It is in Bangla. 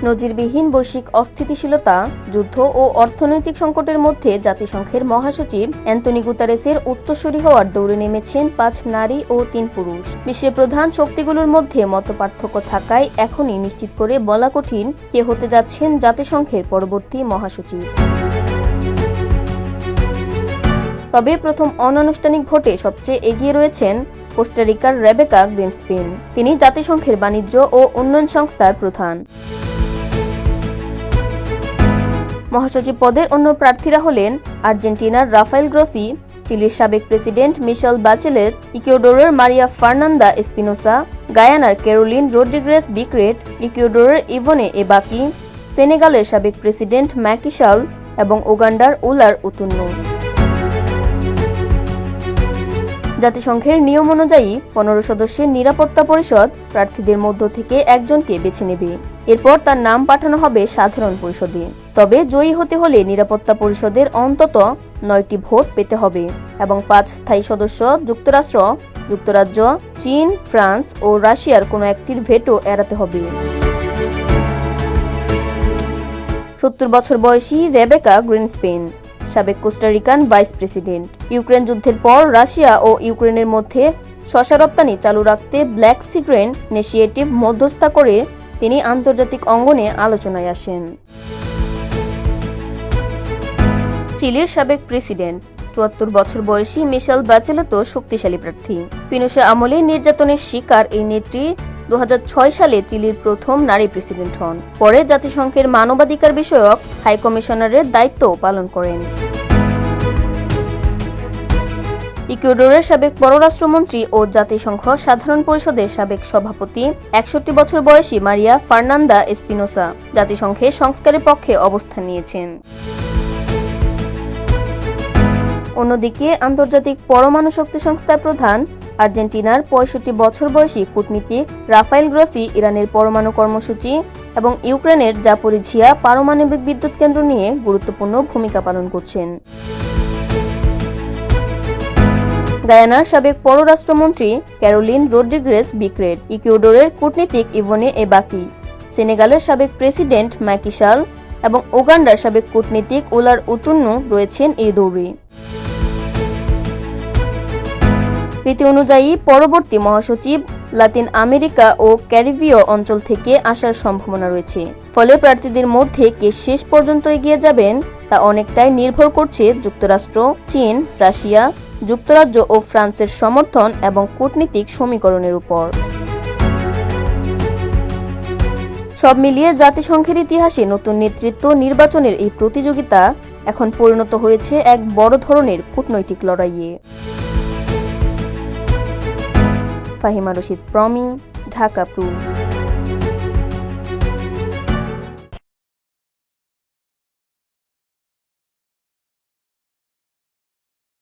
নজিরবিহীন বৈশ্বিক অস্থিতিশীলতা, যুদ্ধ ও অর্থনৈতিক সংকটের মধ্যে জাতিসংঘের মহাসচিব অ্যান্তোনি গুতারেসের উত্তরসূরি হওয়ার দৌড়ে নেমেছেন 5 নারী ও 3 পুরুষ। বিশ্বের প্রধান শক্তিগুলোর মধ্যে মতপার্থক্য থাকায় এখনই নিশ্চিত করে বলা কঠিন কে হতে যাচ্ছেন জাতিসংঘের পরবর্তী মহাসচিব। তবে প্রথম অনানুষ্ঠানিক ভোটে সবচেয়ে এগিয়ে রয়েছেন কোস্টারিকার রেবেকা গ্রিনস্পিন। তিনি জাতিসংঘের বাণিজ্য ও উন্নয়ন সংস্থার প্রধান। মহাসচিব পদের অন্য প্রার্থীরা হলেন আর্জেন্টিনার রাফায়েল গ্রোসি, চিলির সাবেক প্রেসিডেন্ট মিশেল বাচেলেট, ইকুয়েডরের মারিয়া ফার্নান্দা এসপিনোসা, গায়ানার ক্যারোলিন রোড্রিগেজ বিক্রেট, ইকুয়েডরের ইভনে এবাকি, সেনেগালের সাবেক প্রেসিডেন্ট ম্যাকি সাল এবং উগান্ডার উলার উতুন্নু। জাতিসংঘের নিয়ম অনুযায়ী 15 সদস্যের নিরাপত্তা পরিষদ প্রার্থীদের মধ্য থেকে একজনকে বেছে নেবে। এরপর তার নাম পাঠানো হবে সাধারণ পরিষদে। তবে জয়ী হতে হলে নিরাপত্তা পরিষদের অন্তত 9টি ভোট পেতে হবে এবং 5 স্থায়ী সদস্য যুক্তরাষ্ট্র, যুক্তরাজ্য, চীন, ফ্রান্স ও রাশিয়ার কোনো একটির ভেটো এড়াতে হবে। 70 বছর বয়সী রেবেকা গ্রিনস্পিন সাবেক কোস্টারিকান ভাইস প্রেসিডেন্ট। ইউক্রেন যুদ্ধের পর রাশিয়া ও ইউক্রেনের মধ্যে শসা রপ্তানি চালু রাখতে ব্ল্যাক সি গ্রেন ইনিশিয়েটিভ মধ্যস্থতা করে তিনি আন্তর্জাতিক অঙ্গনে আলোচনায় আসেন। চিলির সাবেক প্রেসিডেন্ট 74 বছর বয়সী মিশেল বাচেলেটও শক্তিশালী প্রার্থী। পিনোশে আমলে নির্যাতনের শিকার এই নেত্রী 2006 সালে চিলির প্রথম নারী প্রেসিডেন্ট হন। পরে জাতিসংঘের মানবাধিকার বিষয়ক হাই কমিশনারের দায়িত্ব পালন করেন। ইকুয়েডরের সাবেক পররাষ্ট্রমন্ত্রী ও জাতিসংঘ সাধারণ পরিষদের সাবেক সভাপতি 61 বছর বয়সী মারিয়া ফার্নান্দা এসপিনোসা জাতিসংঘের সংস্কারের পক্ষে অবস্থান নিয়েছেন। অন্যদিকে আন্তর্জাতিক পরমাণু শক্তি সংস্থার প্রধান আর্জেন্টিনার 65 বছর বয়সী কূটনীতিক রাফায়েল গ্রোসি ইরানের পরমাণু কর্মসূচি এবং ইউক্রেনের জাপোরিঝিয়া পারমাণবিক বিদ্যুৎ কেন্দ্র নিয়ে গুরুত্বপূর্ণ ভূমিকা পালন করছেন। গায়ানার সাবেক পররাষ্ট্রমন্ত্রী ক্যারোলিন রোড্রিগেজ বিক্রেট, ইকুয়েডরের কূটনীতিক ইভনে এবাকি, সেনেগালের সাবেক প্রেসিডেন্ট ম্যাকি সাল এবং উগান্ডার সাবেক কূটনীতিক উলার উতুন্নু রয়েছেন এই দৌড়ে। রীতি অনুযায়ী পরবর্তী মহাসচিব লাতিন আমেরিকা ও ক্যারিবীয় অঞ্চল থেকে আসার সম্ভাবনা রয়েছে। ফলে প্রার্থীদের মধ্যে কে শেষ পর্যন্ত এগিয়ে যাবেন তা অনেকটাই নির্ভর করছে যুক্তরাষ্ট্র, চীন, রাশিয়া, যুক্তরাজ্য ও ফ্রান্সের সমর্থন এবং কূটনীতিক সমীকরণের উপর। সব মিলিয়ে জাতিসংঘের ইতিহাসে নতুন নেতৃত্ব নির্বাচনের এই প্রতিযোগিতা এখন পরিণত হয়েছে এক বড় ধরনের কূটনৈতিক লড়াইয়ে। ফাহিমা রশিদ প্রমি, ঢাকা প্রুফ।